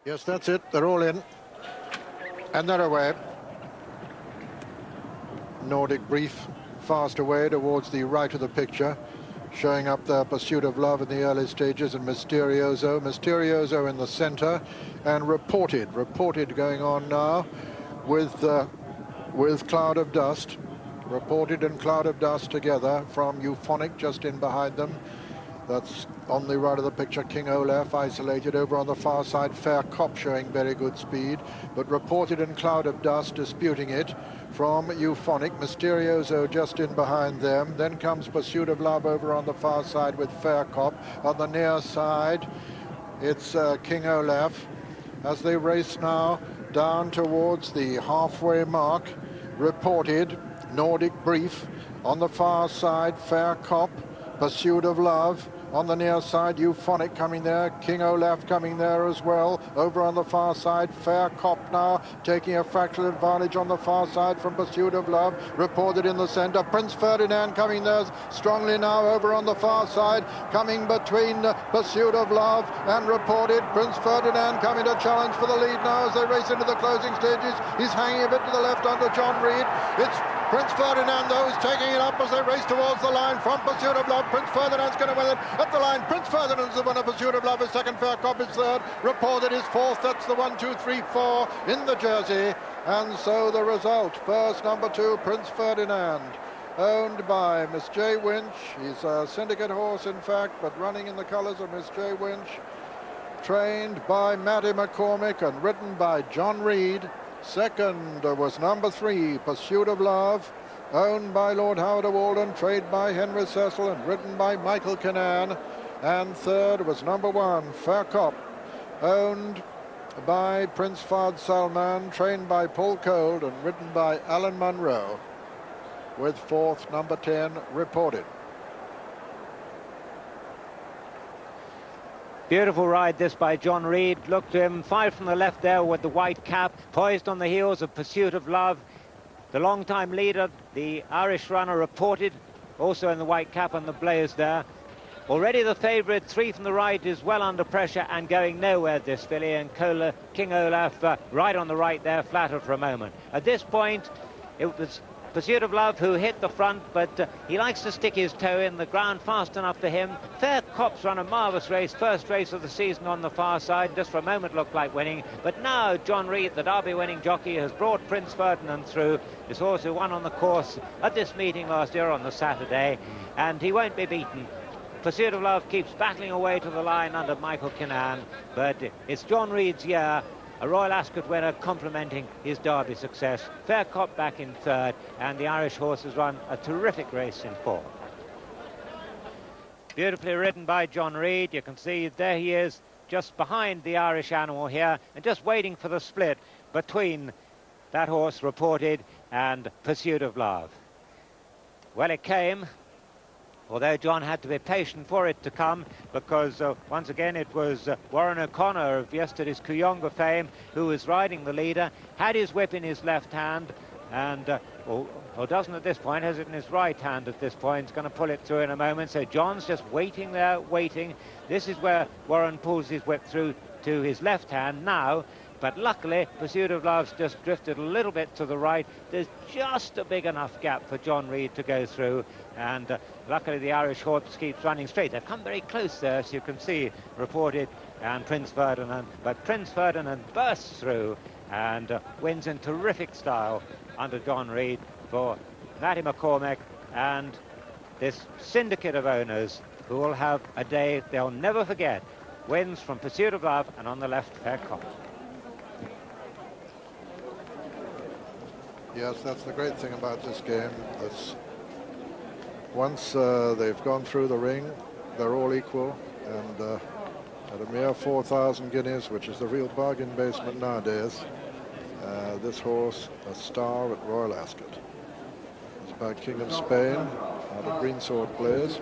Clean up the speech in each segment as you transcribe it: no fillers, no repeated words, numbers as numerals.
Yes, that's it. They're all in. And they're away. Nordic Brief fast away towards the right of the picture, showing up their Pursuit of Love in the early stages, and Mysterioso in the center, and Reported going on now with Cloud of Dust. Reported and Cloud of Dust together from Euphonic just in behind them. That's on the right of the picture, King Olaf isolated. Over on the far side, Fair Cop showing very good speed, but Reported and Cloud of Dust disputing it from Euphonic. Mysterioso just in behind them. Then comes Pursuit of Love over on the far side with Fair Cop. On the near side, it's King Olaf. As they race now down towards the halfway mark, Reported, Nordic Brief. On the far side, Fair Cop, Pursuit of Love. On the near side, Euphonic coming there, King Olaf coming there as well. Over on the far side, Fair Cop now taking a fractional advantage on the far side from Pursuit of Love. Reported in the center, Prince Ferdinand coming there strongly now over on the far side, coming between Pursuit of Love and Reported. Prince Ferdinand coming to challenge for the lead now as they race into the closing stages. He's hanging a bit to the left under John Reed. It's Prince Ferdinand, though, is taking it up as they race towards the line from Pursuit of Love. Prince Ferdinand's going to win it at the line. Prince Ferdinand's the winner. Pursuit of Love is second. Fair Cop is third. Reported is fourth. That's the 1, 2, 3, 4 in the jersey. And so the result, first number 2, Prince Ferdinand, owned by Miss J. Winch. He's a syndicate horse, in fact, but running in the colours of Miss J. Winch. Trained by Matty McCormick and ridden by John Reed. Second was number 3, Pursuit of Love, owned by Lord Howard of Walden, trained by Henry Cecil and ridden by Michael Kinnan. And third was number 1, Fair Cop, owned by Prince Fard Salman, trained by Paul Cold and ridden by Alan Munro, with fourth, number 10, Reported. Beautiful ride this by John Reed. Look to him, 5 from the left there with the white cap, poised on the heels of Pursuit of Love. The long-time leader, the Irish runner, Reported, also in the white cap and the blaze there. Already the favourite, 3 from the right, is well under pressure and going nowhere, this filly, and King Olaf right on the right there, flattered for a moment. At this point, it was Pursuit of Love who hit the front, but he likes to stick his toe in the ground fast enough for him. Fair Cop's run a marvellous race, first race of the season on the far side, just for a moment looked like winning. But now John Reed, the Derby winning jockey, has brought Prince Ferdinand through. This horse who won on the course at this meeting last year on the Saturday, and he won't be beaten. Pursuit of Love keeps battling away to the line under Michael Kinnan, but it's John Reed's year. A Royal Ascot winner complementing his Derby success. Fair Cop back in third, and the Irish horse has run a terrific race in fourth. Beautifully ridden by John Reed. You can see there he is just behind the Irish animal here and just waiting for the split between that horse, Reported, and Pursuit of Love. Well, it came, although John had to be patient for it to come, because once again it was Warren O'Connor of yesterday's Kuyonga fame who was riding the leader, had his whip in his left hand, and or doesn't at this point, has it in his right hand at this point. He's going to pull it through in a moment. So John's just waiting there, waiting. This is where Warren pulls his whip through to his left hand now. But luckily, Pursuit of Love's just drifted a little bit to the right. There's just a big enough gap for John Reed to go through. And luckily, the Irish horse keeps running straight. They've come very close there, as you can see, Reported and Prince Ferdinand. But Prince Ferdinand bursts through and wins in terrific style under John Reed for Matty McCormick and this syndicate of owners who will have a day they'll never forget. Wins from Pursuit of Love and on the left, Fair Cop. Yes, that's the great thing about this game. That's once they've gone through the ring, they're all equal, and at a mere 4,000 guineas, which is the real bargain basement nowadays, this horse, a star at Royal Ascot. It's by King of Spain, out of Greensword Blaze.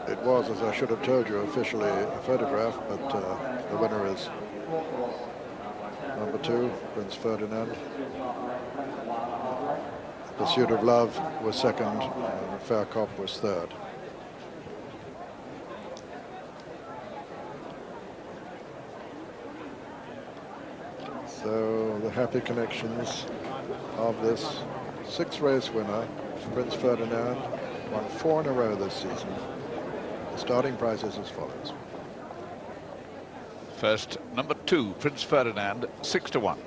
It was, as I should have told you, officially a photograph, but the winner is number 2, Prince Ferdinand. Pursuit of Love was second, and Fair Cop was third. So the happy connections of this 6-race winner, Prince Ferdinand, won 4 in a row this season. The starting price is as follows. First, number 2, Prince Ferdinand, 6 to 1.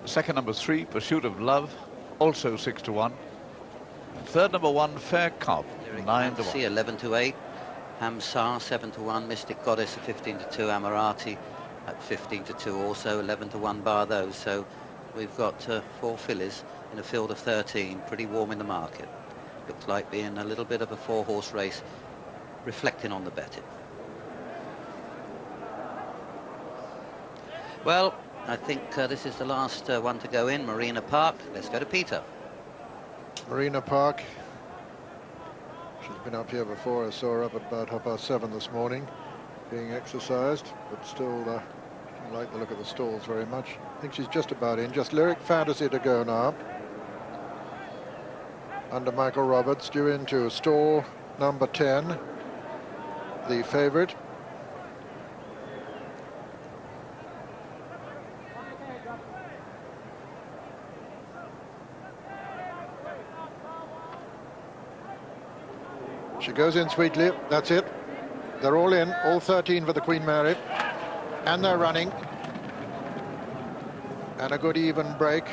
Second, number 3, Pursuit of Love, also 6 to 1. And third, number 1, Fair Cobb, 9 to 1. 11 to 8. Hamsar 7 to 1. Mystic Goddess at 15 to 2. Amorati at 15 to 2. Also 11 to 1 bar those. So we've got 4 fillies in a field of 13. Pretty warm in the market. Looks like being a little bit of a 4-horse race, reflecting on the betting. Well, I think this is the last one to go in, Marina Park. Let's go to Peter. Marina Park. She's been up here before. I saw her up at about 7:30 this morning, being exercised, but still I like the look of the stalls very much. I think she's just about in. Just Lyric Fantasy to go now. Under Michael Roberts, due into stall number 10, the favourite. She goes in sweetly. That's it. They're all in, all 13 for the Queen Mary. And they're running. And a good even break.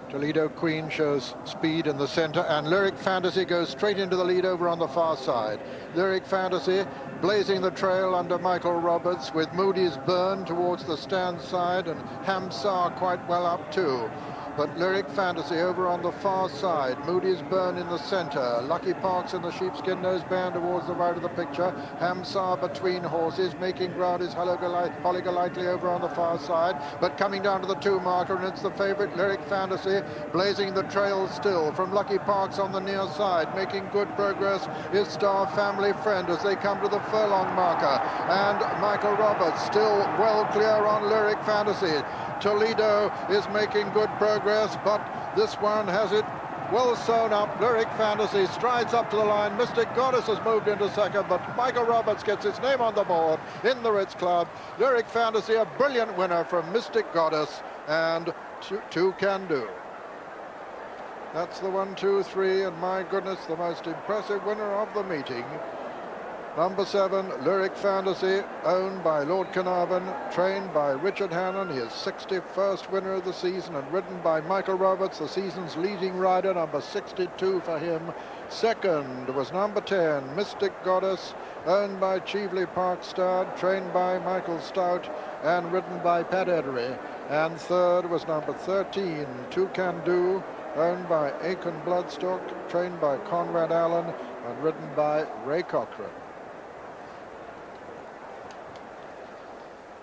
Toledo Queen shows speed in the centre, and Lyric Fantasy goes straight into the lead over on the far side. Lyric Fantasy blazing the trail under Michael Roberts, with Moody's Burn towards the stand side and Hamsar quite well up too. But Lyric Fantasy over on the far side, Moody's Burn in the centre, Lucky Parks in the sheepskin noseband towards the right of the picture, Hamsar between horses, making ground is Holly Golightly over on the far side, but coming down to the 2 marker, and it's the favourite Lyric Fantasy blazing the trail still from Lucky Parks on the near side. Making good progress is Star Family Friend as they come to the furlong marker, and Michael Roberts still well clear on Lyric Fantasy. Toledo is making good progress, but this one has it well sewn up. Lyric Fantasy strides up to the line. Mystic Goddess has moved into second, but Michael Roberts gets his name on the board in the Ritz Club. Lyric Fantasy, a brilliant winner from Mystic Goddess, and two Can Do. That's the 1, 2, 3, and my goodness, the most impressive winner of the meeting. Number 7, Lyric Fantasy, owned by Lord Carnarvon, trained by Richard Hannon, his 61st winner of the season, and ridden by Michael Roberts, the season's leading rider, number 62 for him. Second was number 10, Mystic Goddess, owned by Cheveley Park Stud, trained by Michael Stout, and ridden by Pat Edery. And third was number 13, Two Can Do, owned by Aiken Bloodstock, trained by Conrad Allen, and ridden by Ray Cochrane.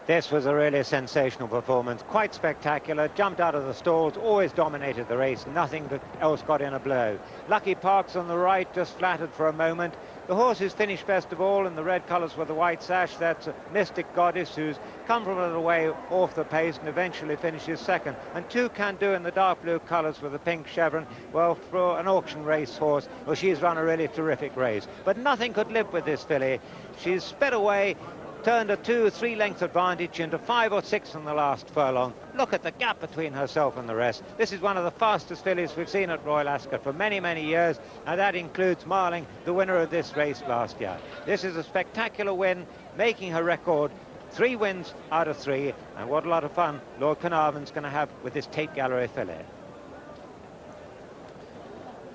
This was a really sensational performance, quite spectacular, jumped out of the stalls, always dominated the race, nothing else got in a blow. Lucky Parks on the right just flattered for a moment. The horse who's finished best of all in the red colours with the white sash, that's Mystic Goddess, who's come from a little way off the pace and eventually finishes second. And Two Can Do in the dark blue colours with the pink chevron. Well, for an auction race horse, well, she's run a really terrific race. But nothing could live with this filly. She's sped away, turned a 2-3 length advantage into 5 or 6 in the last furlong. Look at the gap between herself and the rest. This is one of the fastest fillies we've seen at Royal Ascot for many, many years, and that includes Marling, the winner of this race last year. This is a spectacular win, making her record 3 wins out of 3, and what a lot of fun Lord Carnarvon's going to have with this Tate Gallery filly.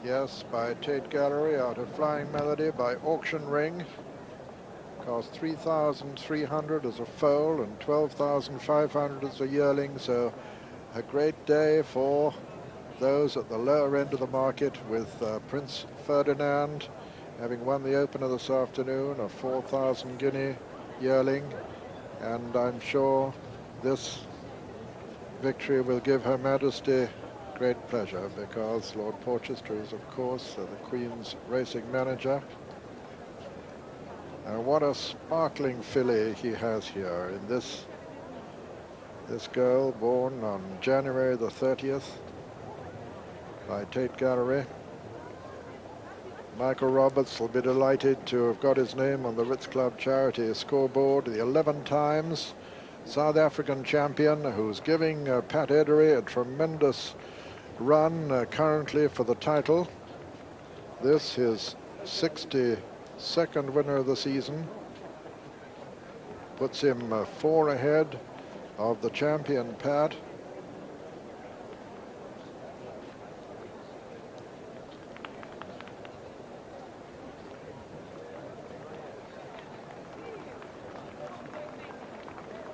Yes, by Tate Gallery, out of Flying Melody, by Auction Ring. Cost 3,300 as a foal and 12,500 as a yearling, so a great day for those at the lower end of the market, with Prince Ferdinand having won the opener this afternoon, a 4,000 guinea yearling, and I'm sure this victory will give Her Majesty great pleasure, because Lord Porchester is, of course, the Queen's racing manager. And what a sparkling filly he has here in this girl, born on January the 30th by Tate Gallery. Michael Roberts will be delighted to have got his name on the Ritz Club charity scoreboard the 11 times South African champion, who's giving Pat Edery a tremendous run currently for the title. This his 62nd winner of the season. Puts him 4 ahead of the champion Pat.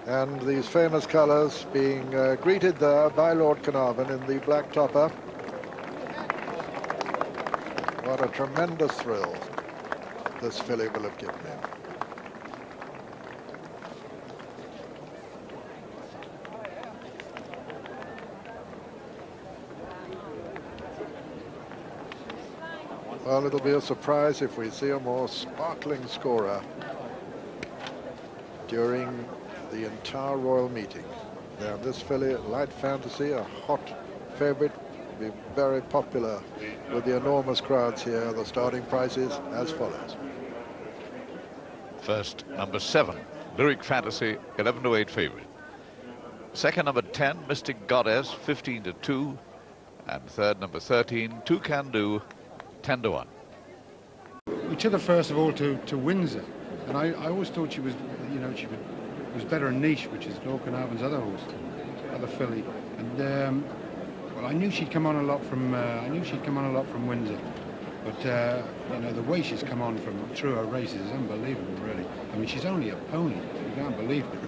And these famous colours being greeted there by Lord Carnarvon in the black topper. What a tremendous thrill this filly will have given him. Well, it'll be a surprise if we see a more sparkling scorer during the entire Royal meeting. Now, this filly, Light Fantasy, a hot favourite, will be very popular with the enormous crowds here. The starting prices as follows. First, number 7, Lyric Fantasy, 11-8 favourite. Second, number 10, Mystic Goddess, 15-2. And third, number 13, Two Can Do, 10-1. We took her first of all to Windsor, and I always thought she was, you know, she was better in Niche, which is Lord Carnarvon's other horse, other filly. And well, I knew she'd come on a lot from Windsor, but you know, the way she's come on through her races is unbelievable, really. I mean, she's only a pony. You can't believe it.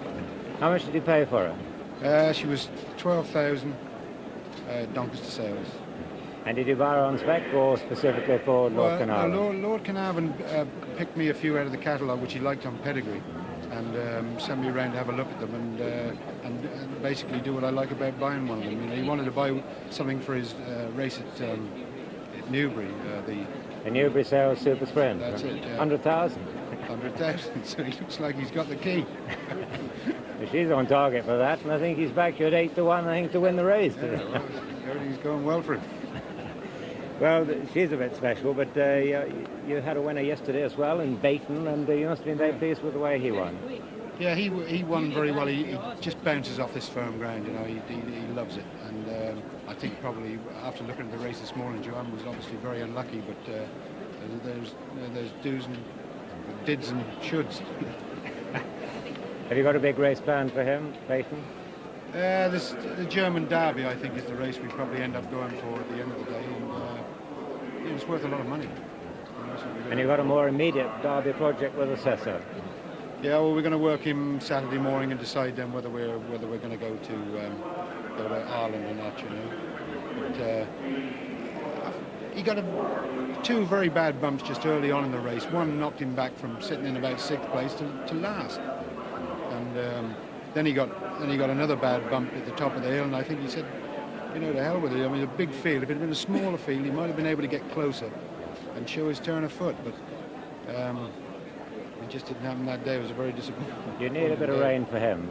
How much did you pay for her? She was 12,000 Doncaster sales. And did you buy her on spec or specifically for Lord Carnarvon? Lord Carnarvon picked me a few out of the catalogue which he liked on pedigree, and sent me around to have a look at them and basically do what I like about buying one of them. You know, he wanted to buy something for his race at Newbury. The Newbury Sales Super Sprint. That's it. Yeah. 100,000. 100,000. So he looks like he's got the key. She's on target for that, and I think he's back at 8-1. I think to win the race. Yeah, well, everything's going well for him. Well, she's a bit special, but you had a winner yesterday as well in Bayton, and you must have been very pleased with the way he won. Yeah, he won very well. He just bounces off this firm ground, you know, he loves it. And I think probably after looking at the race this morning, Joanne was obviously very unlucky, but there's do's and dids and shoulds. Have you got a big race planned for him, Bayton? The German Derby, I think, is the race we probably end up going for at the end of the day, and it's worth a lot of money. And you've got a more immediate Derby project with Assessor. Yeah, well, we're going to work him Saturday morning and decide then whether we're going to go to Ireland or not, you know. But he got two very bad bumps just early on in the race. One knocked him back from sitting in about 6th place to last, and then he got another bad bump at the top of the hill, and I think he said, you know, to hell with it. I mean, a big field. If it had been a smaller field, he might have been able to get closer and show his turn of foot, but it just didn't happen that day. It was a very disappointing. You need a bit of rain for him.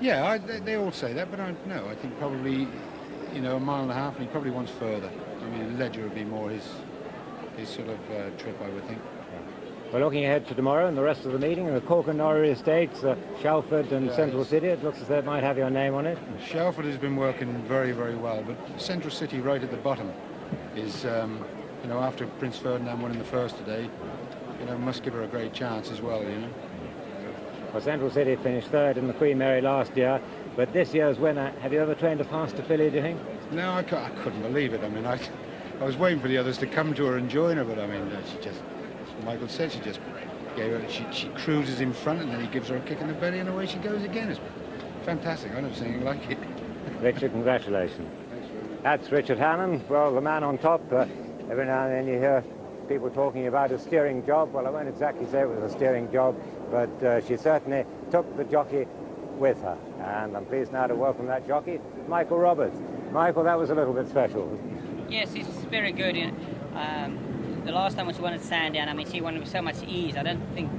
Yeah, they all say that, but no, I think probably, you know, 1.5 miles, and he probably wants further. I mean, Ledger would be more his sort of trip, I would think. We're looking ahead to tomorrow and the rest of the meeting, the Cork and Norrie Estates, Shalford and Central City. It looks as though it might have your name on it. Shalford has been working very, very well, but Central City right at the bottom is, you know, after Prince Ferdinand winning the first today, you know, must give her a great chance as well, you know. Well, Central City finished 3rd in the Queen Mary last year, but this year's winner, have you ever trained a faster filly, do you think? No, I couldn't believe it. I mean, I was waiting for the others to come to her and join her, but I mean, she just, as Michael said, she just gave her, she cruises in front and then he gives her a kick in the belly and away she goes again. It's fantastic. I've never seen anything like it. Richard, congratulations. That's Richard Hannon, well, the man on top. Every now and then you hear people talking about a steering job. Well, I won't exactly say it was a steering job, but she certainly took the jockey with her. And I'm pleased now to welcome that jockey, Michael Roberts. Michael, that was a little bit special. Yes, it's very good. You know, the last time when she won at Sandown, I mean, she won with so much ease. I don't think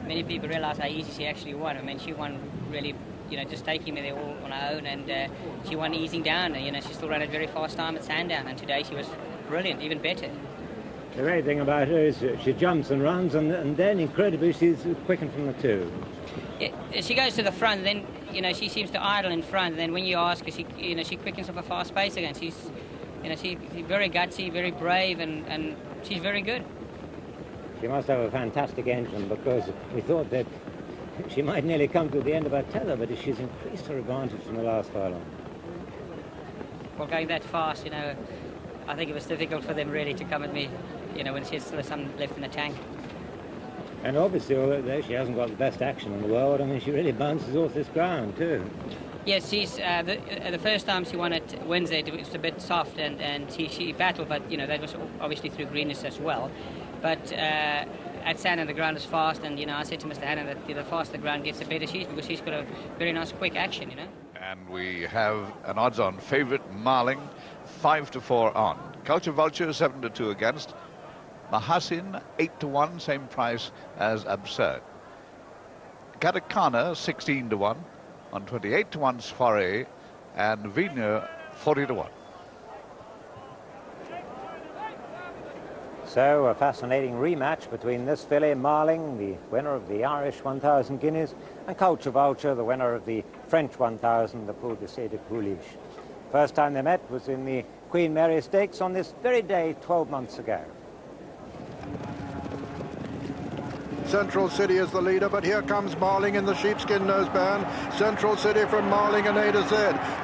many people realise how easy she actually won. I mean, she won really, you know, just taking me there all on her own, and she won easing down. You know, she still ran a very fast time at Sandown, and today she was brilliant, even better. The great thing about her is that she jumps and runs, and then incredibly she's quickened from the two. Yeah, she goes to the front, then she seems to idle in front. And then when you ask her, she quickens up a fast pace again. She's very gutsy, very brave, and she's very good. She must have a fantastic engine, because we thought that she might nearly come to the end of her tether, but she's increased her advantage in the last furlong. Well, going that fast, I think it was difficult for them really to come at me, when she had still some left in the tank. And obviously, although she hasn't got the best action in the world, I mean, she really bounces off this ground, too. Yes, she's the first time she won at Wednesday, it was a bit soft, and she battled, but, that was obviously through greenness as well. But at Sandown, the ground is fast, and, I said to Mr. Hannon that the faster the ground gets, the better she is, because she's got a very nice quick action, And we have an odds-on favourite, Marling, 5-4 on. Culture Vulture, 7-2 against. Mahassin, 8-1, same price as Absurd. Katakana, 16-1 on 28-1 Soiree, and Vina, 40-1. So a fascinating rematch between this filly, Marling, the winner of the Irish 1,000 guineas, and Culture Vulture, the winner of the French 1,000, the Poule d'Essai de Pouliche. First time they met was in the Queen Mary Stakes on this very day 12 months ago. Central City is the leader, but here comes Marling in the sheepskin noseband. Central City from Marling and A to Z.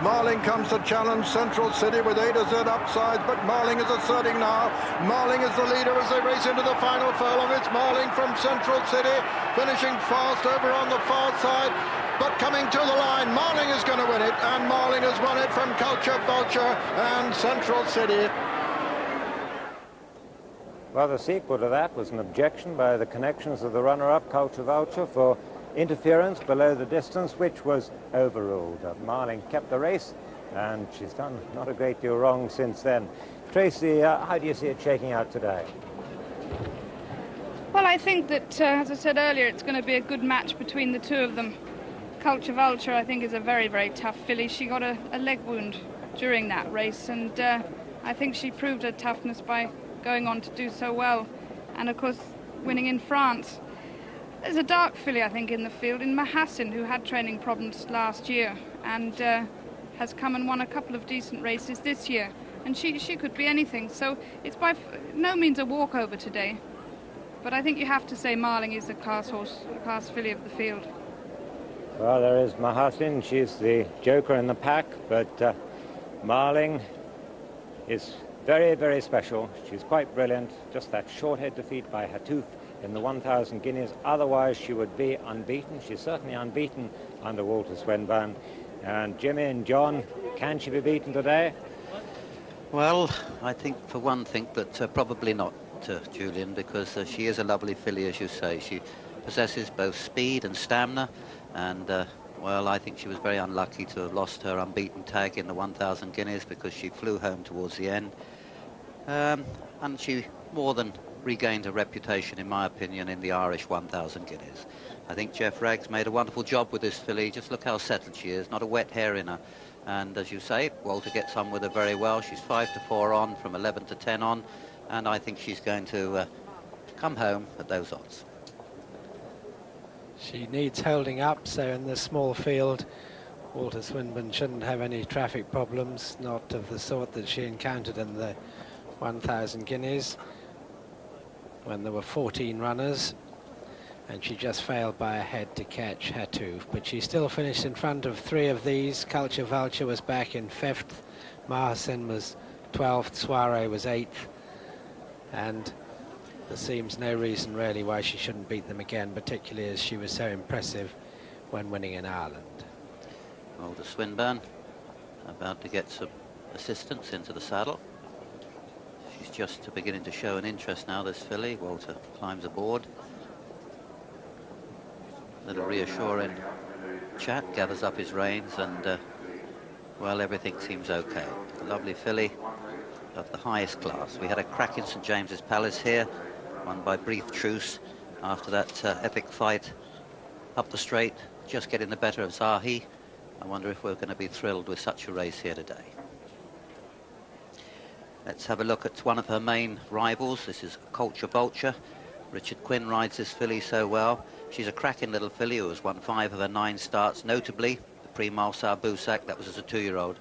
Marling comes to challenge Central City with A to Z upsides, but Marling is asserting now. Marling is the leader as they race into the final furlong. It's Marling from Central City, finishing fast over on the far side, but coming to the line. Marling is going to win it, and Marling has won it from Culture Vulture and Central City. Well, the sequel to that was an objection by the connections of the runner-up, Culture Vulture, for interference below the distance, which was overruled. Marling kept the race, and she's done not a great deal wrong since then. Tracy, how do you see it shaking out today? Well, I think that, as I said earlier, it's going to be a good match between the two of them. Culture Vulture, I think, is a very, very tough filly. She got a leg wound during that race, and I think she proved her toughness by going on to do so well, and of course winning in France. There's a dark filly, I think, in the field in Mahassin, who had training problems last year and has come and won a couple of decent races this year, and she could be anything. So it's by no means a walkover today, but I think you have to say Marling is the class horse, the class filly of the field. Well, there is Mahassin. She's the joker in the pack, but Marling is very, very special. She's quite brilliant. Just that short head defeat by Hatouf in the 1,000 guineas. Otherwise, she would be unbeaten. She's certainly unbeaten under Walter Swinburne. And Jimmy and John, can she be beaten today? Well, I think for one thing, but probably not, Julian, because she is a lovely filly, as you say. She possesses both speed and stamina, and well, I think she was very unlucky to have lost her unbeaten tag in the 1,000 guineas, because she flew home towards the end. And she more than regained her reputation, in my opinion, in the Irish 1,000 guineas. I think Jeff Ragg's made a wonderful job with this filly. Just look how settled she is, not a wet hair in her. And as you say, Walter gets on with her very well. She's 5-4 on from 11-10 on, and I think she's going to come home at those odds. She needs holding up, so in this small field, Walter Swinburne shouldn't have any traffic problems, not of the sort that she encountered in the 1,000 guineas when there were 14 runners, and she just failed by a head to catch Hatouf. But she still finished in front of 3 of these. Culture Vulture was back in 5th, Mahassin was 12th, Soiree was 8th, and there seems no reason really why she shouldn't beat them again, particularly as she was so impressive when winning in Ireland. Walter Swinburne about to get some assistance into the saddle. She's just beginning to show an interest now, this filly. Walter climbs aboard. Little reassuring chat, gathers up his reins, and well, everything seems okay. A lovely filly of the highest class. We had a crack in St James's Palace here, won by Brief Truce after that epic fight up the straight, just getting the better of Zahi. I wonder if we're going to be thrilled with such a race here today. Let's have a look at one of her main rivals. This is Culture Vulture. Richard Quinn rides this filly so well. She's a cracking little filly who has won 5 of her 9 starts, notably the Prix Marcel Boussac, that was as a 2-year-old.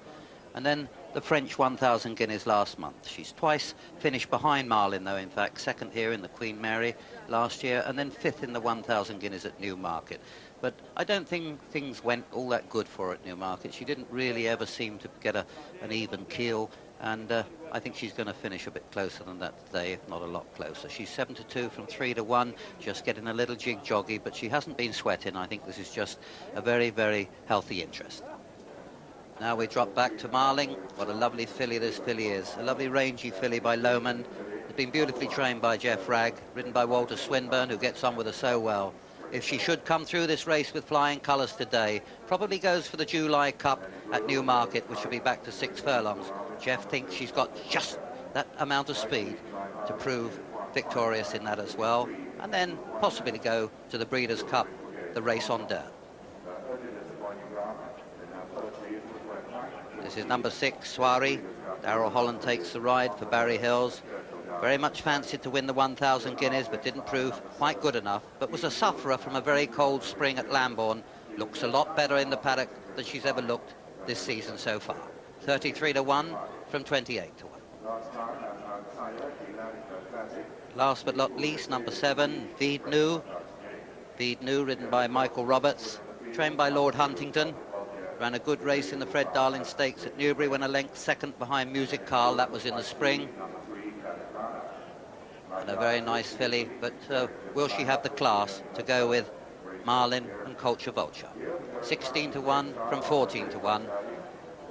And then the French 1,000 guineas last month. She's twice finished behind Marlin, though, in fact, 2nd here in the Queen Mary last year, and then 5th in the 1,000 guineas at Newmarket. But I don't think things went all that good for her at Newmarket. She didn't really ever seem to get an even keel, and I think she's going to finish a bit closer than that today, if not a lot closer. She's 7-2 from 3-1, just getting a little jig-joggy, but she hasn't been sweating. I think this is just a very, very healthy interest. Now we drop back to Marling. What a lovely filly this filly is. A lovely rangy filly by Lohman. It's been beautifully trained by Jeff Ragg, ridden by Walter Swinburne, who gets on with her so well. If she should come through this race with flying colours today, probably goes for the July Cup at Newmarket, which will be back to 6 furlongs. Jeff thinks she's got just that amount of speed to prove victorious in that as well, and then possibly to go to the Breeders' Cup, the race on dirt. This is number 6, Soiree. Darrell Holland takes the ride for Barry Hills. Very much fancied to win the 1,000 guineas, but didn't prove quite good enough. But was a sufferer from a very cold spring at Lambourne. Looks a lot better in the paddock than she's ever looked this season so far. 33-1 from 28-1. Last but not least, number 7, Vide Nou. Vide Nou, ridden by Michael Roberts, trained by Lord Huntington. Ran a good race in the Fred Darling Stakes at Newbury, when a length 2nd behind Music Carl. That was in the spring. And a very nice filly, but will she have the class to go with Marlin and Culture Vulture? 16-1 from 14-1.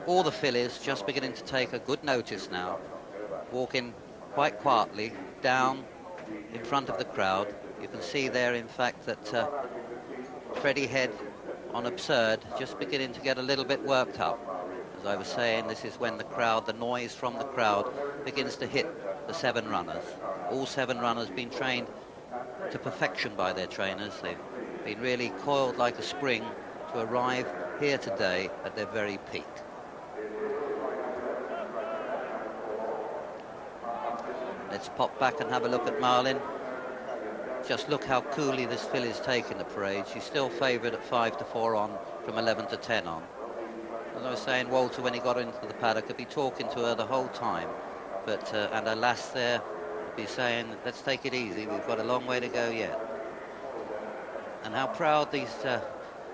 All the fillies just beginning to take a good notice now, walking quite quietly down in front of the crowd. You can see there, in fact, that Freddie Head on Absurd just beginning to get a little bit worked up. As I was saying, this is when the crowd, the noise from the crowd, begins to hit the 7 runners. All 7 runners been trained to perfection by their trainers. They've been really coiled like a spring to arrive here today at their very peak. Let's pop back and have a look at Marlin. Just look how coolly this filly's taking the parade. She's still favoured at 5-4 on from 11-10 on. As I was saying, Walter, when he got into the paddock, could be talking to her the whole time. But, and her lass there would be saying, let's take it easy, we've got a long way to go yet. And how proud these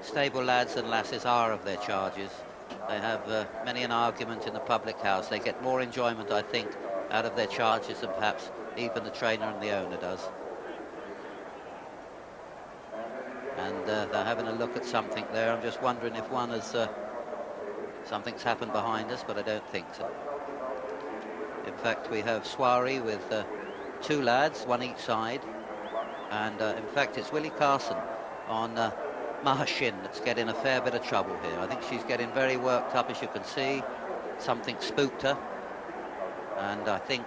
stable lads and lasses are of their charges. They have many an argument in the public house. They get more enjoyment, I think, out of their charges than perhaps even the trainer and the owner does. And they're having a look at something there. I'm just wondering if one has... something's happened behind us, but I don't think so. In fact, we have Soiree with 2 lads, 1 each side. And in fact, it's Willie Carson on Mahashin that's getting a fair bit of trouble here. I think she's getting very worked up, as you can see. Something spooked her. And I think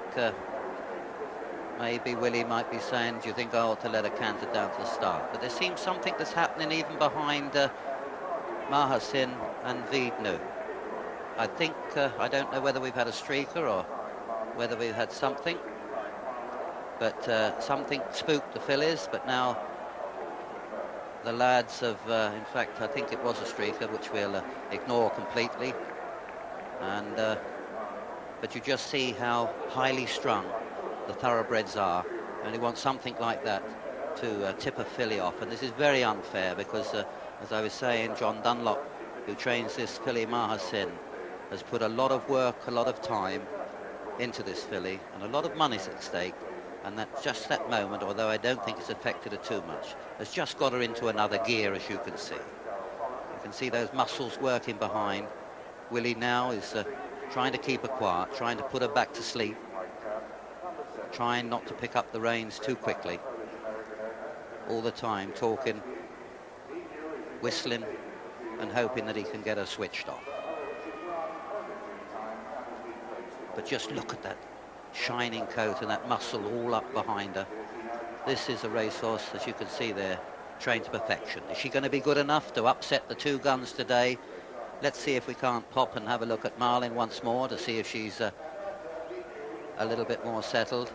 maybe Willie might be saying, do you think I ought to let her canter down to the start? But there seems something that's happening even behind Mahasin and Vide Nou. I think, I don't know whether we've had a streaker or whether we've had something, but something spooked the fillies. But now the lads have, in fact, I think it was a streaker, which we'll ignore completely. And but you just see how highly strung the thoroughbreds are. You only want something like that to tip a filly off, and this is very unfair because, as I was saying, John Dunlop, who trains this filly Mahasin, has put a lot of work, a lot of time into this filly, and a lot of money's at stake, and that just that moment, although I don't think it's affected her too much, has just got her into another gear, as you can see. You can see those muscles working behind. Willie now is trying to keep her quiet, trying to put her back to sleep, trying not to pick up the reins too quickly, all the time talking, whistling, and hoping that he can get her switched off. But just look at that shining coat and that muscle all up behind her. This is a racehorse, as you can see there, trained to perfection. Is she going to be good enough to upset the 2 guns today? Let's see if we can't pop and have a look at Marlin once more to see if she's a little bit more settled.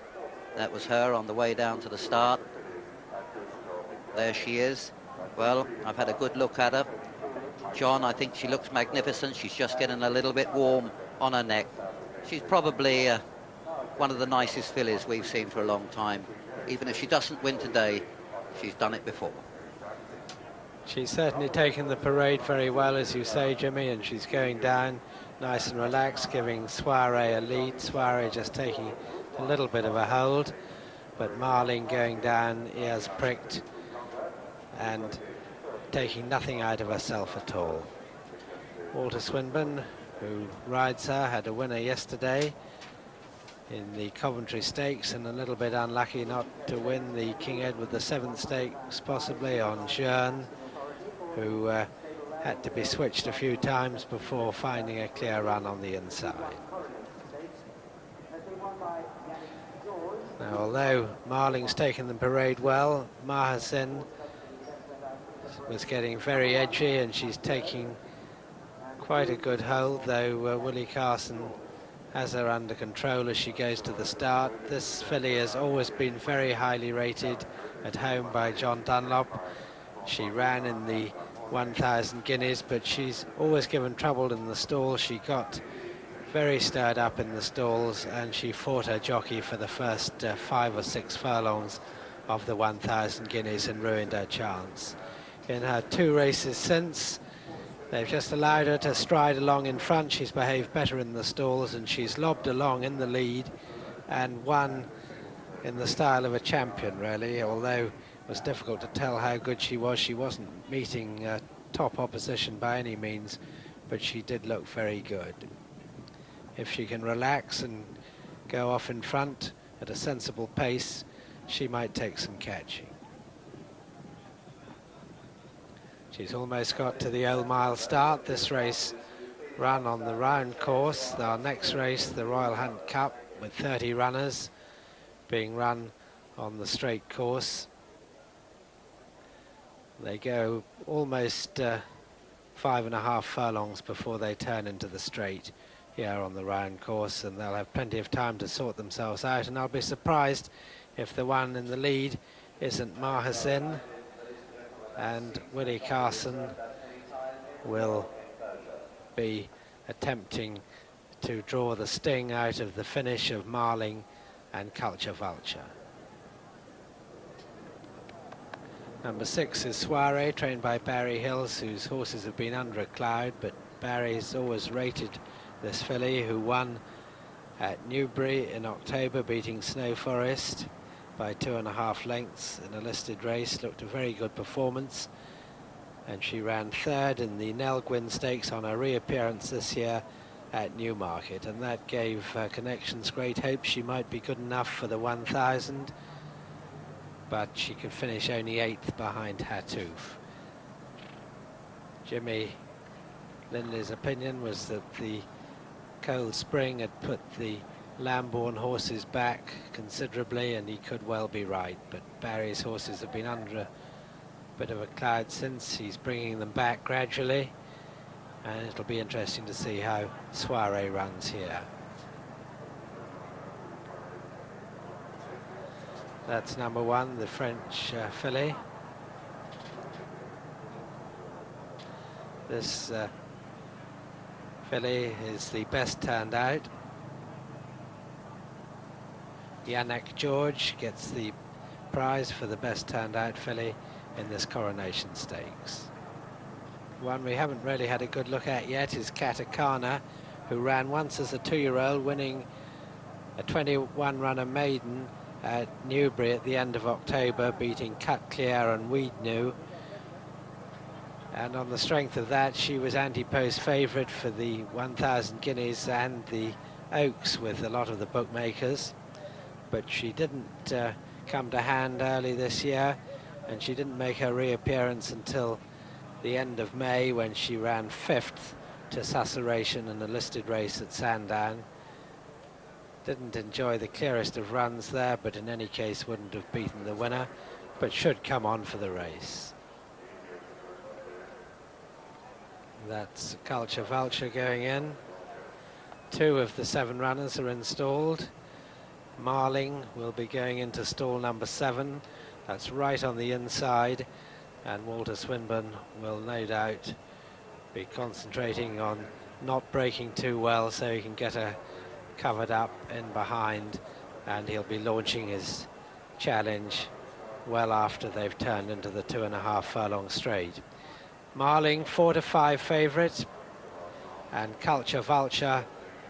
That was her on the way down to the start. There she is. Well, I've had a good look at her. John, I think she looks magnificent. She's just getting a little bit warm on her neck. She's probably one of the nicest fillies we've seen for a long time. Even if she doesn't win today, she's done it before. She's certainly taken the parade very well, as you say, Jimmy, and she's going down nice and relaxed, giving Soiree a lead. Soiree just taking a little bit of a hold, but Marling going down, ears pricked, and taking nothing out of herself at all. Walter Swinburne, who rides her, had a winner yesterday in the Coventry Stakes, and a little bit unlucky not to win the King Edward VII Stakes, possibly on Jearn, who had to be switched a few times before finding a clear run on the inside. Now, although Marling's taken the parade well, Mahasin was getting very edgy, and she's taking quite a good hold, though Willie Carson has her under control as she goes to the start. This filly has always been very highly rated at home by John Dunlop. She ran in the 1,000 guineas, but she's always given trouble in the stall. She got very stirred up in the stalls, and she fought her jockey for the first 5 or 6 furlongs of the 1,000 guineas and ruined her chance. In her 2 races since, they've just allowed her to stride along in front. She's behaved better in the stalls, and she's lobbed along in the lead and won in the style of a champion, really, although it was difficult to tell how good she was. She wasn't meeting top opposition by any means, but she did look very good. If she can relax and go off in front at a sensible pace, she might take some catching. She's almost got to the Old Mile start. This race run on the round course. Our next race, the Royal Hunt Cup, with 30 runners, being run on the straight course. They go almost 5.5 furlongs before they turn into the straight here on the round course, and they'll have plenty of time to sort themselves out, and I'll be surprised if the one in the lead isn't Mahasin, and Willie Carson will be attempting to draw the sting out of the finish of Marling and Culture Vulture. Number 6 is Soiree, trained by Barry Hills, whose horses have been under a cloud, but Barry's always rated this filly, who won at Newbury in October, beating Snow Forest by 2.5 lengths in a listed race. Looked a very good performance, and she ran 3rd in the Nell Gwyn Stakes on her reappearance this year at Newmarket, and that gave Connections great hope she might be good enough for the 1,000, but she could finish only 8th behind Hattouf. Jimmy Lindley's opinion was that the cold spring had put the Lambourne horses back considerably, and he could well be right, but Barry's horses have been under a bit of a cloud since. He's bringing them back gradually, and it'll be interesting to see how Soiree runs here. That's number 1, the French filly. This filly is the best turned out. Yannick George gets the prize for the best turned out filly in this Coronation Stakes. One we haven't really had a good look at yet is Katakana, who ran once as a 2-year-old, winning a 21-runner maiden at Newbury at the end of October, beating Cut Clear and Weed New. And on the strength of that, she was anti-post favourite for the 1,000 guineas and the Oaks with a lot of the bookmakers. But she didn't come to hand early this year, and she didn't make her reappearance until the end of May, when she ran 5th to Susurration in a listed race at Sandown. Didn't enjoy the clearest of runs there, but in any case wouldn't have beaten the winner, but should come on for the race. That's Culture Vulture going in. 2 of the 7 runners are installed. Marling will be going into stall number 7. That's right on the inside, and Walter Swinburne will no doubt be concentrating on not breaking too well so he can get her covered up in behind, and he'll be launching his challenge well after they've turned into the 2.5 furlong straight. Marling 4 to 5 favourite, and Culture Vulture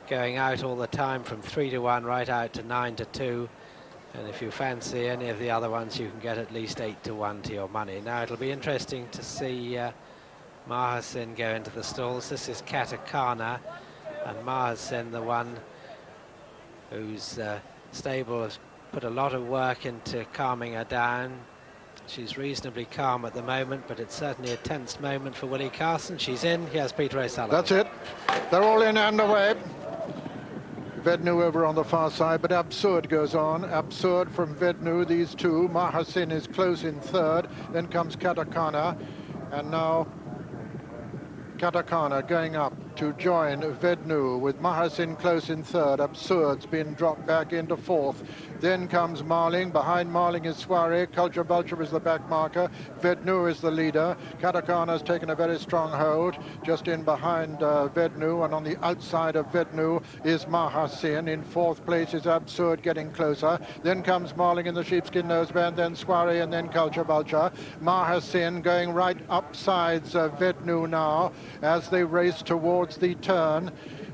going out all the time from 3 to 1 right out to 9 to 2. And if you fancy any of the other ones, you can get at least 8 to 1 to your money. Now it'll be interesting to see Mahasin go into the stalls. This is Katakana, and Mahasin, the one whose stable has put a lot of work into calming her down. She's reasonably calm at the moment, but it's certainly a tense moment for Willie Carson. She's in. Here's Peter O'Sullivan. That's it. They're all in and away. Vednu over on the far side, but Absurd goes on. Absurd from Vednu, these two. Mahasin is close in third. Then comes Katakana. And now Katakana going up to join Vednu with Mahasin close in third. Absurd's been dropped back into fourth. Then comes Marling. Behind Marling is Soiree. Culture Vulture is the back marker. Vednu is the leader. Katakana's taken a very strong hold just in behind Vednu, and on the outside of Vednu is Mahasin. In fourth place is Absurd getting closer. Then comes Marling in the sheepskin noseband, then Soiree, and then Culture Vulture. Mahasin going right upsides Vednu now as they race towards the turn.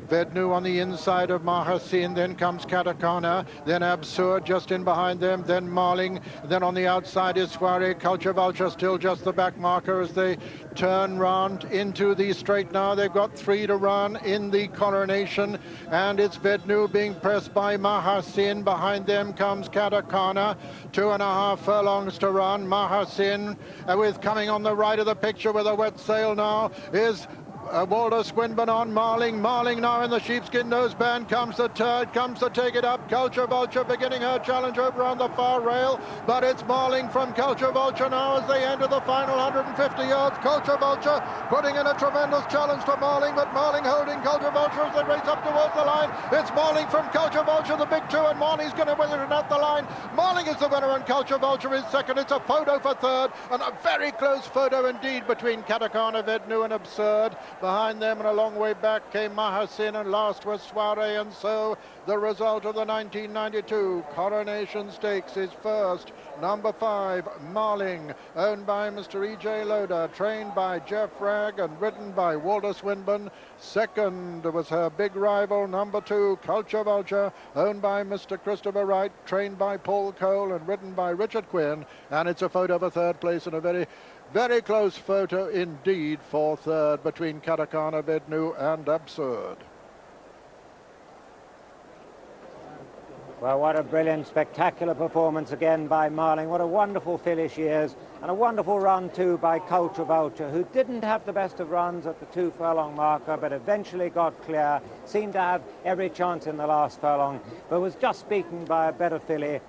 Vednu on the inside of Mahasin, then comes Katakana, then Absurd just in behind them, then Marling, then on the outside is Soiree. Culture Vulture still just the back marker as they turn round into the straight now. They've got 3 to run in the Coronation, and it's Vednu being pressed by Mahasin. Behind them comes Katakana, 2.5 furlongs to run. Mahasin with coming on the right of the picture with a wet sail now is Walter Swinburne on Marling. Marling now in the sheepskin noseband. Comes the turn, comes to take it up. Culture Vulture beginning her challenge over on the far rail, but it's Marling from Culture Vulture now as they enter the final 150 yards. Culture Vulture putting in a tremendous challenge to Marling, but Marling holding Culture Vulture as they race up towards the line. It's Marling from Culture Vulture, the big two, and Marling's going to win it at the line. Marling is the winner and Culture Vulture is second. It's a photo for third, and a very close photo indeed between Katakana, Vednu and Absurd. Behind them and a long way back came Mahasin, and last was Soiree. And so the result of the 1992 Coronation Stakes is first, number 5, Marling, owned by Mr. E.J. Loader, trained by Jeff Ragg and ridden by Walter Swinburne. Second was her big rival, number 2, Culture Vulture, owned by Mr. Christopher Wright, trained by Paul Cole and ridden by Richard Quinn. And it's a photo of a third place and a very close photo indeed for third between Katakana, Vednu and Absurd. Well, what a brilliant, spectacular performance again by Marling. What a wonderful filly she is, and a wonderful run too by Culture Vulture, who didn't have the best of runs at the 2 furlong marker, but eventually got clear, seemed to have every chance in the last furlong, but was just beaten by a better filly,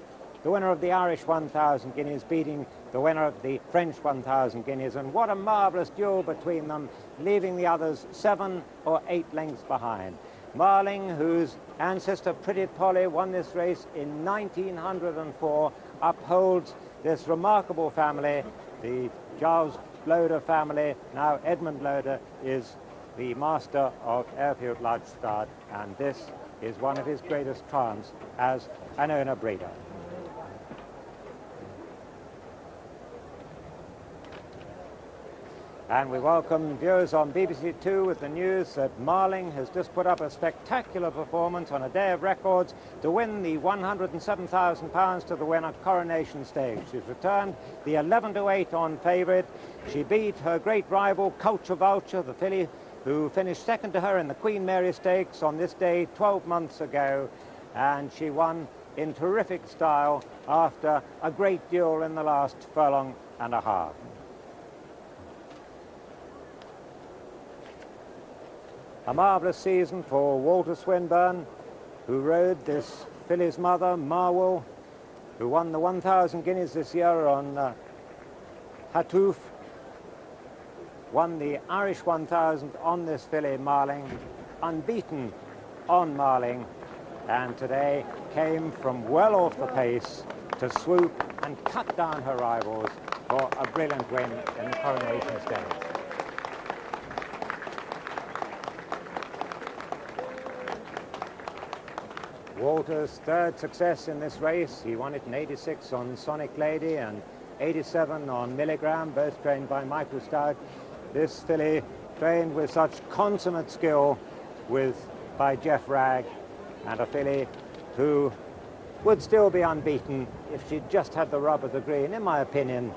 the winner of the Irish 1,000 guineas, beating the winner of the French 1,000 guineas. And what a marvellous duel between them, leaving the others 7 or 8 lengths behind. Marling, whose ancestor Pretty Polly won this race in 1904, upholds this remarkable family, the Giles Loader family. Now Edmund Loader is the master of Airfield Lodgestad, and this is one of his greatest triumphs as an owner-breeder. And we welcome viewers on BBC Two with the news that Marling has just put up a spectacular performance on a day of records to win the £107,000 to the winner Coronation Stakes. She's returned the 11 to 8 on favourite. She beat her great rival Culture Vulture, the filly who finished second to her in the Queen Mary Stakes on this day 12 months ago, and she won in terrific style after a great duel in the last furlong and a half. A marvellous season for Walter Swinburne, who rode this filly's mother, Marwell, who won the 1,000 guineas this year on Hatouf, won the Irish 1,000 on this filly, Marling, unbeaten on Marling, and today came from well off the pace to swoop and cut down her rivals for a brilliant win in the Coronation Stakes. Walter's third success in this race. He won it in '86 on Sonic Lady and '87 on Milligram, both trained by Michael Stout. This filly trained with such consummate skill by Jeff Ragg, and a filly who would still be unbeaten if she'd just had the rub of the green, in my opinion,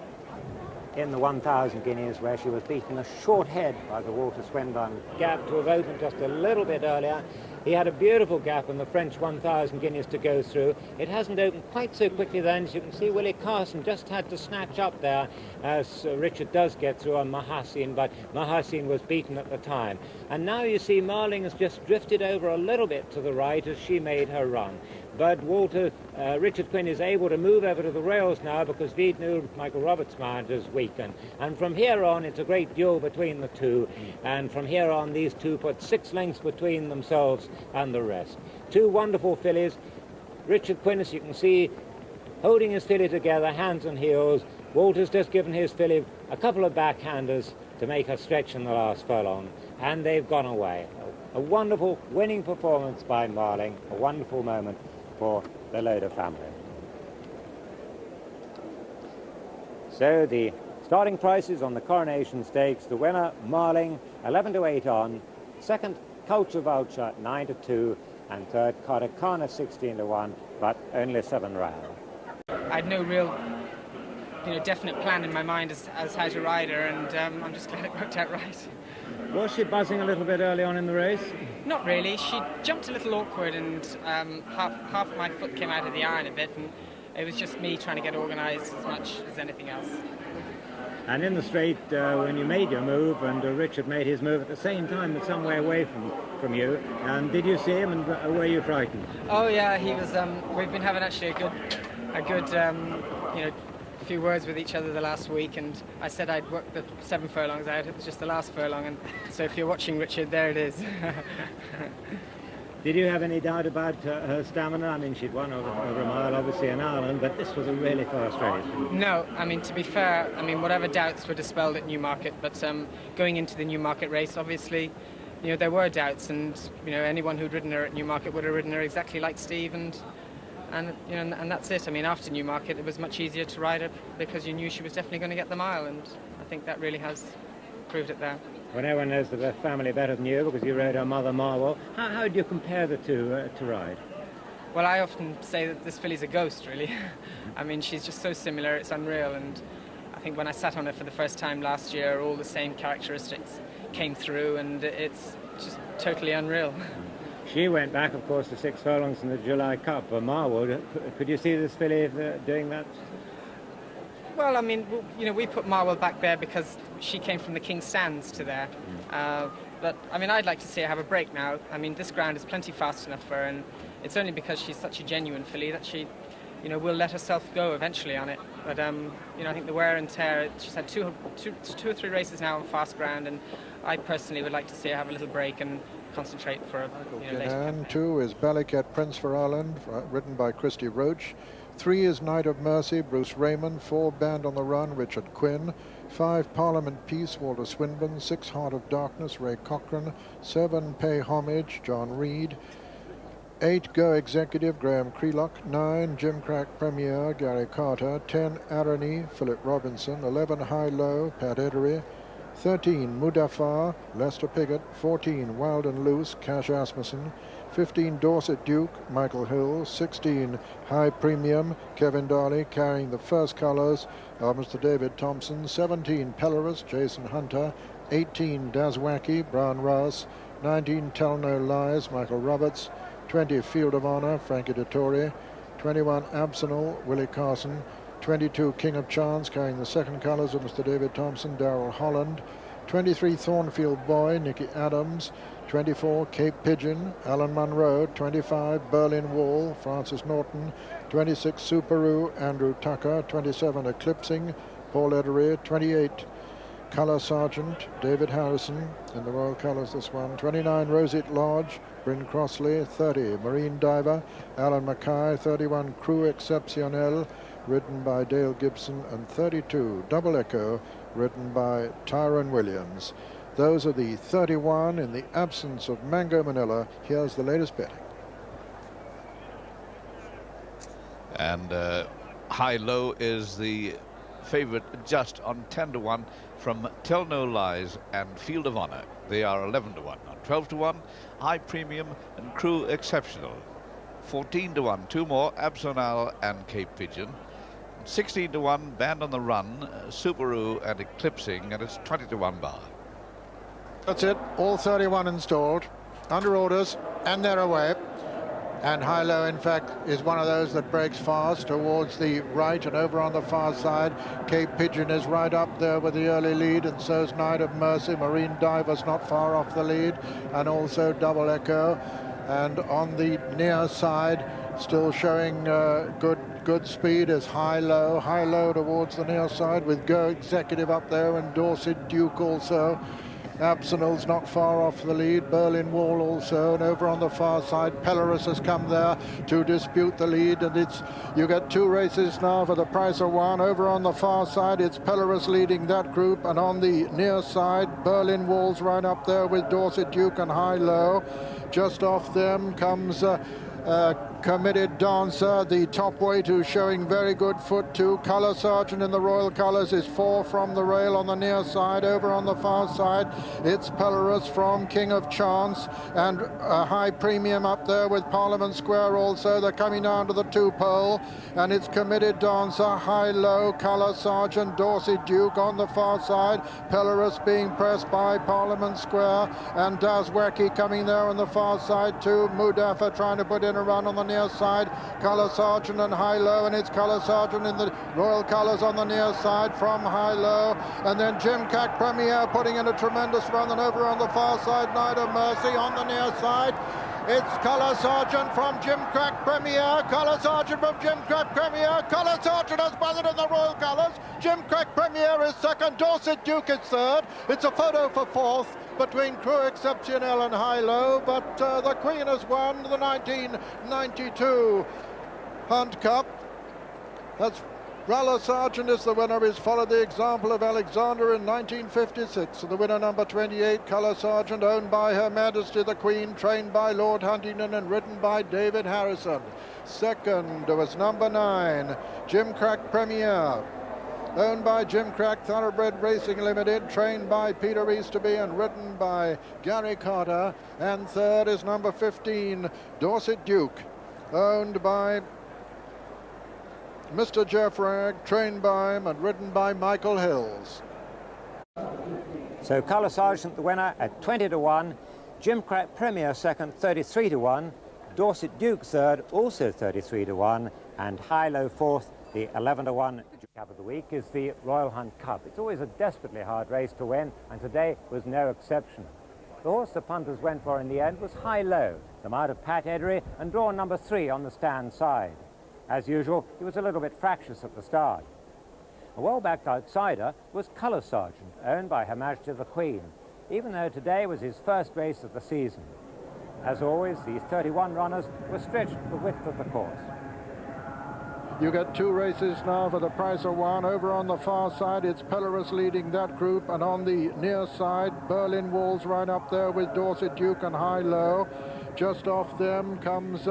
in the 1,000 guineas, where she was beaten a short head by the Walter Swindon. Gap to have opened just a little bit earlier. He had a beautiful gap in the French 1,000 guineas to go through. It hasn't opened quite so quickly then. As you can see, Willie Carson just had to snatch up there as Richard does get through on Mahassin, but Mahassin was beaten at the time. And now you see Marling has just drifted over a little bit to the right as she made her run. But Richard Quinn is able to move over to the rails now because Wiednu, Michael Roberts' mind, has weakened. And from here on, it's a great duel between the two. And from here on, these two put 6 lengths between themselves and the rest. Two wonderful fillies. Richard Quinn, as you can see, holding his filly together, hands and heels. Walter's just given his filly a couple of backhanders to make her stretch in the last furlong. And they've gone away. A wonderful winning performance by Marling. A wonderful moment for the Loader family. So the starting prices on the Coronation Stakes: the winner Marling 11-8 on, second Culture Vulture 9-2, and third Cardacana 16-1, but only 7 round. I had no real definite plan in my mind as how to ride her, and I'm just glad it worked out right. Was she buzzing a little bit early on in the race? Not really. She jumped a little awkward, and half my foot came out of the iron a bit, and it was just me trying to get organised as much as anything else. And in the straight, when you made your move, and Richard made his move at the same time, but some way away from you, did you see him, and were you frightened? Oh yeah, he was. We've been having actually a good few words with each other the last week, and I said I'd worked the 7 furlongs out. It was just the last furlong, and so if you're watching Richard, there it is. Did you have any doubt about her stamina? I mean, she'd won over a mile, obviously, in Ireland, but this was a really fast race. No, I mean, to be fair, I mean, whatever doubts were dispelled at Newmarket, but going into the Newmarket race, obviously, there were doubts, and anyone who'd ridden her at Newmarket would have ridden her exactly like Steve, and that's it. I mean, after Newmarket, it was much easier to ride her because you knew she was definitely going to get the mile, and I think that really has proved it there. Well, everyone knows the family better than you because you rode her mother Marvel. How do you compare the two to ride? Well, I often say that this filly's a ghost, really. I mean, she's just so similar, it's unreal, and I think when I sat on her for the first time last year, all the same characteristics came through, and it's just totally unreal. She went back, of course, to 6 furlongs in the July Cup. Marwood, could you see this filly doing that? Well, I mean, we put Marwell back there because she came from the King's Stands to there. But, I mean, I'd like to see her have a break now. I mean, this ground is plenty fast enough for her, and it's only because she's such a genuine filly that she, will let herself go eventually on it. But, I think the wear and tear, she's had two or three races now on fast ground, and I personally would like to see her have a little break and concentrate for a later campaign. 2 is Ballycat Prince for Ireland, written by Christy Roach. 3 is Knight of Mercy, Bruce Raymond. 4, Band on the Run, Richard Quinn. 5, Parliament Peace, Walter Swinburne. 6, Heart of Darkness, Ray Cochrane. 7, Pay Homage, John Reed. 8, Go Executive, Graham Crelock. 9, Jim Crack Premier, Gary Carter. 10, Arani, Philip Robinson. 11, High Low, Pat Edery. 13, Mudaffar, Lester Piggott. 14, Wild and Loose, Cash Asmussen. 15, Dorset Duke, Michael Hill. 16, High Premium, Kevin Darley, carrying the first colours of Mr. David Thompson. 17, Pelorus, Jason Hunter. 18, Dazwaki, Brian Rouse. 19, Tell No Lies, Michael Roberts. 20, Field of Honour, Frankie Dettori. 21, Absonal, Willie Carson. 22, King of Chance, carrying the second colours of Mr. David Thompson, Darrell Holland. 23, Thornfield Boy, Nicky Adams. 24, Cape Pigeon, Alan Munro. 25, Berlin Wall, Francis Norton. 26, Suparu, Andrew Tucker. 27, Eclipsing, Paul Edery. 28, Colour Sergeant, David Harrison in the Royal Colours this one. 29, Roseate Lodge, Bryn Crossley. 30, Marine Diver, Alan Mackay. 31, Crew Exceptionnel, ridden by Dale Gibson. And 32, Double Echo, ridden by Tyrone Williams. Those are the 31 in the absence of Mango Manila. Here's the latest betting. And High-Low is the favourite just on 10-1 from Tell No Lies and Field of Honour. They are 11-1. On 12-1, High Premium and Crew Exceptional. 14-1, two more, Absonal and Cape Pigeon. 16-1, Band on the Run, Subaru and Eclipsing, and it's 20-1 bar. That's it, all 31 installed, under orders, and they're away. And High-Low, in fact, is one of those that breaks fast towards the right and over on the far side. Cape Pigeon is right up there with the early lead, and so's Night of Mercy. Marine Diver's not far off the lead, and also Double Echo. And on the near side, still showing good speed, is High-Low. High-Low towards the near side with Go Executive up there, and Dorset Duke also. Absonal's not far off the lead, Berlin Wall also, and over on the far side, Pelorus has come there to dispute the lead, and you get two races now for the price of one. Over on the far side, it's Pelorus leading that group, and on the near side, Berlin Wall's right up there with Dorset Duke and High-Low. Just off them comes Committed Dancer, the top weight, who's showing very good foot too. Colour Sergeant in the Royal Colours is 4 from the rail on the near side. Over on the far side, it's Pelorus from King of Chance, and a High Premium up there with Parliament Square also. They're coming down to the 2-pole, and it's Committed Dancer, High-Low, Colour Sergeant, Dorset Duke on the far side. Pelorus being pressed by Parliament Square, and Dazweki coming there on the far side too. Mudafa trying to put in a run on the near side. Colour Sergeant and High-Low, and it's Colour Sergeant in the Royal Colours on the near side from High-Low, and then Jim Cack Premier putting in a tremendous run, and over on the far side, Night of Mercy on the near side. It's Colour Sergeant from Jim Crack Premier, Colour Sergeant from Jim Crack Premier. Colour Sergeant has buzzed in the Royal Colours. Jim Crack Premier is second, Dorset Duke is third. It's a photo for fourth between Crew Exceptionnel and High-Low, but the Queen has won the 1992 Hunt Cup. That's Colour Sergeant is the winner. He's followed the example of Alexander in 1956. The winner, number 28, Colour Sergeant, owned by Her Majesty the Queen, trained by Lord Huntingdon and ridden by David Harrison. Second was number 9, Jim Crack Premier, owned by Jim Crack Thoroughbred Racing Limited, trained by Peter Easterby and ridden by Gary Carter. And third is number 15, Dorset Duke, owned by Mr. Jeff Ragg, trained by him and ridden by Michael Hills. So Colour Sergeant the winner at 20-1, Jim Crack Premier second, 33-1, Dorset Duke third, also 33-1, and High-Low fourth, the 11-1. Cup of the week is the Royal Hunt Cup. It's always a desperately hard race to win, and today was no exception. The horse the punters went for in the end was High-Low, the mount of Pat Edery, and drawn number 3 on the stand side. As usual, he was a little bit fractious at the start. A well-backed outsider was Colour Sergeant, owned by Her Majesty the Queen, even though today was his first race of the season. As always, these 31 runners were stretched the width of the course. You get two races now for the price of one. Over on the far side, it's Pelorus leading that group, and on the near side, Berlin Wall's right up there with Dorset Duke and High-Low. Just off them comes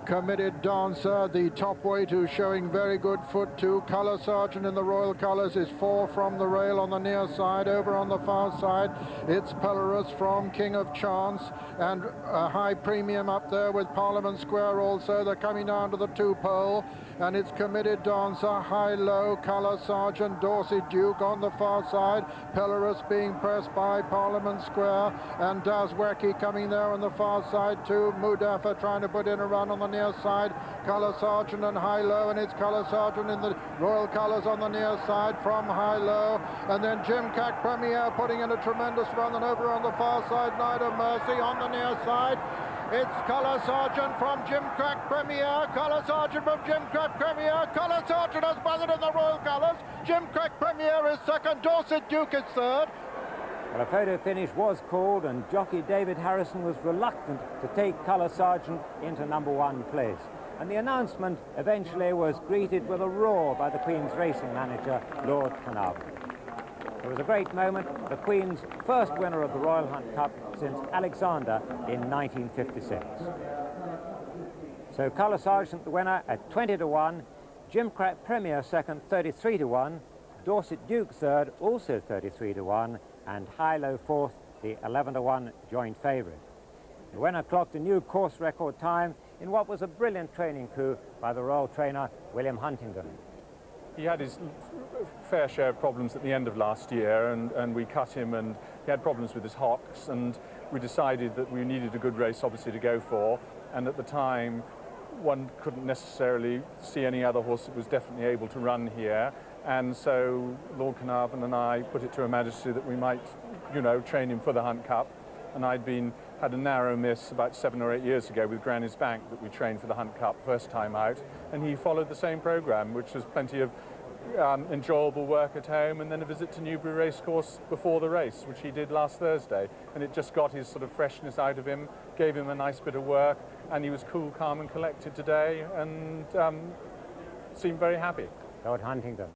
Committed Dancer, the top weight, who's showing very good foot too. Colour Sergeant in the Royal Colours is 4 from the rail on the near side. Over on the far side, it's Pelorus from King of Chance, and a High Premium up there with Parliament Square also. They're coming down to the 2-pole, and it's Committed Dancer, High-Low, Colour Sergeant, Dorset Duke on the far side. Pelorus being pressed by Parliament Square, and Dazweki coming there on the far side too. Mudafa trying to put in a run on the near side. Colour Sergeant and High-Low, and it's Colour Sergeant in the Royal Colours on the near side from High-Low, and then Jim Cack Premier putting in a tremendous run, and over on the far side, Night of Mercy on the near side. It's Colour Sergeant from Gimcrack Premier. Colour Sergeant from Gimcrack Premier. Colour Sergeant has buzzed in the Royal Colours. Gimcrack Premier is second. Dorset Duke is third. Well, a photo finish was called, and jockey David Harrison was reluctant to take Colour Sergeant into #1 place. And the announcement eventually was greeted with a roar by the Queen's racing manager, Lord Carnarvon. It was a great moment, the Queen's first winner of the Royal Hunt Cup since Alexander in 1956. So Colour Sergeant the winner at 20-1, Gimcrack Premier second, 33-1, Dorset Duke third, also 33-1, and High-Low fourth, the 11-1 joint favourite. The winner clocked a new course record time in what was a brilliant training coup by the Royal trainer, William Huntingdon. He had his fair share of problems at the end of last year, and we cut him, and he had problems with his hocks, and we decided that we needed a good race, obviously, to go for, and at the time one couldn't necessarily see any other horse that was definitely able to run here, and so Lord Carnarvon and I put it to Her Majesty that we might, you know, train him for the Hunt Cup, and had a narrow miss about 7 or 8 years ago with Granny's Bank that we trained for the Hunt Cup first time out, and he followed the same programme, which was plenty of enjoyable work at home and then a visit to Newbury Racecourse before the race, which he did last Thursday, and it just got his sort of freshness out of him, gave him a nice bit of work, and he was cool, calm and collected today, and seemed very happy. Lord Huntingdon.